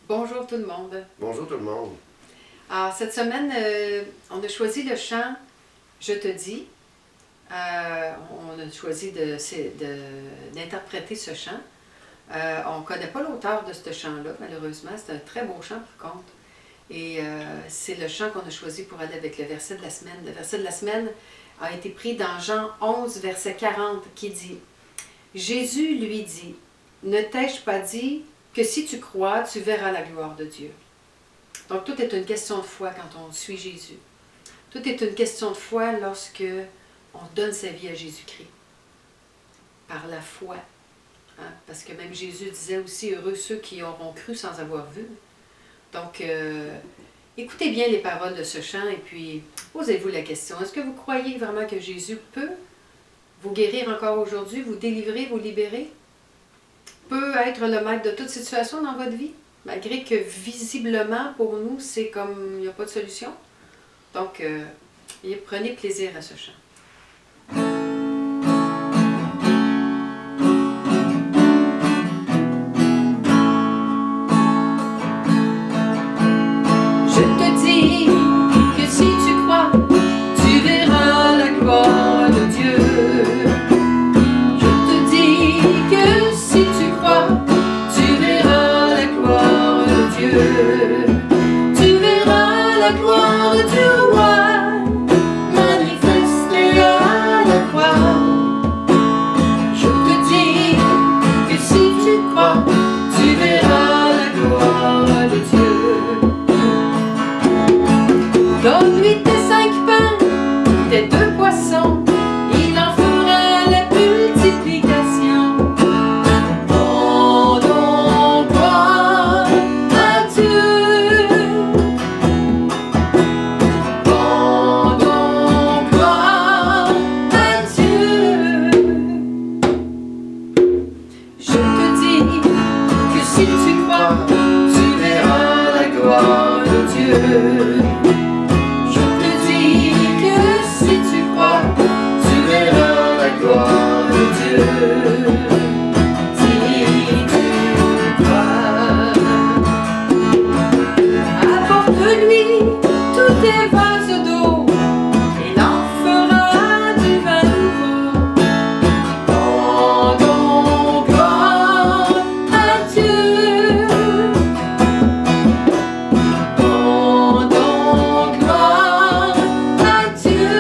Bonjour tout le monde. Bonjour tout le monde. Alors, cette semaine, on a choisi le chant « Je te dis ». On a choisi d'interpréter ce chant. On ne connaît pas l'auteur de ce chant-là, malheureusement. C'est un très beau chant, par contre. Et c'est le chant qu'on a choisi pour aller avec le verset de la semaine. Le verset de la semaine a été pris dans Jean 11, verset 40, qui dit « Jésus lui dit, ne t'ai-je pas dit que si tu crois, tu verras la gloire de Dieu. » Donc, tout est une question de foi quand on suit Jésus. Tout est une question de foi lorsque on donne sa vie à Jésus-Christ. Par la foi. Hein? Parce que même Jésus disait aussi, heureux ceux qui auront cru sans avoir vu. Donc, écoutez bien les paroles de ce chant et puis posez-vous la question. Est-ce que vous croyez vraiment que Jésus peut vous guérir encore aujourd'hui, vous délivrer, vous libérer? Peut être le maître de toute situation dans votre vie? Malgré que visiblement, pour nous, c'est comme il n'y a pas de solution. Donc, prenez plaisir à ce chant. Je te dis que si tu crois, tu verras la gloire de Dieu. Je te dis que si tu crois, tu verras la gloire de Dieu. Tu verras la gloire du roi manifestée à la croix. Je te dis que si tu crois, tu verras la gloire de Dieu. Donne-lui tes 5 pains, tes 2 poissons, il en fera la multiplication. Rendons gloire à Dieu. Rendons gloire à Dieu. Je te dis que si tu crois, tu verras la gloire de Dieu. Apporte-lui tous tes vases d'eau, il en fera du vin nouveau. Rendons gloire à Dieu. Rendons gloire à Dieu.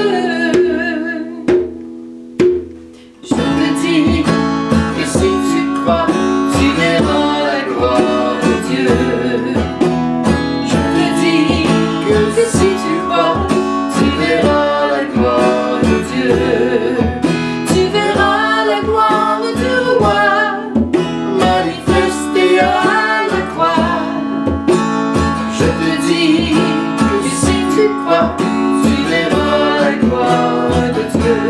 Je te dis que si tu crois, tu verras la gloire de Dieu. Que si tu crois, tu verras la gloire de Dieu. Tu verras la gloire du roi manifestée à la croix. Je te dis que si tu crois, tu verras la gloire de Dieu.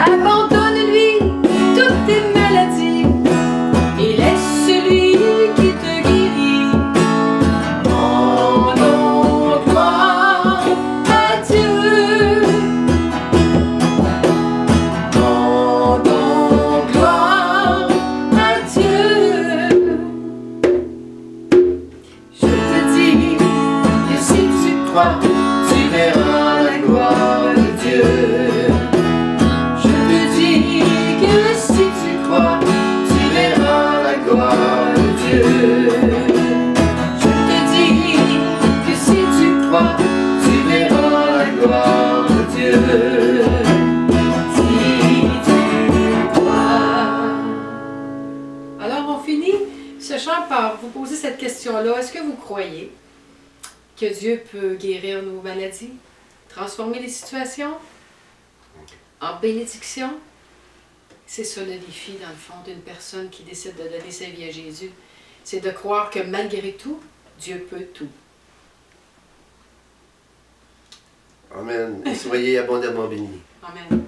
Abandonne-lui toutes tes maladies, il est celui qui te guérit. Rendons gloire à Dieu. Rendons gloire à Dieu. Je te dis que si tu crois, tu verras la gloire de Dieu. Je te dis que si tu crois, tu verras la gloire de Dieu. Je te dis que si tu crois, tu verras la gloire de Dieu. Si tu crois. Alors on finit ce chant par vous poser cette question-là. Est-ce que vous croyez que Dieu peut guérir nos maladies, transformer les situations en bénédiction? C'est ça le défi, dans le fond, d'une personne qui décide de donner sa vie à Jésus. C'est de croire que malgré tout, Dieu peut tout. Amen. Et soyez abondamment bénis. Amen. Amen.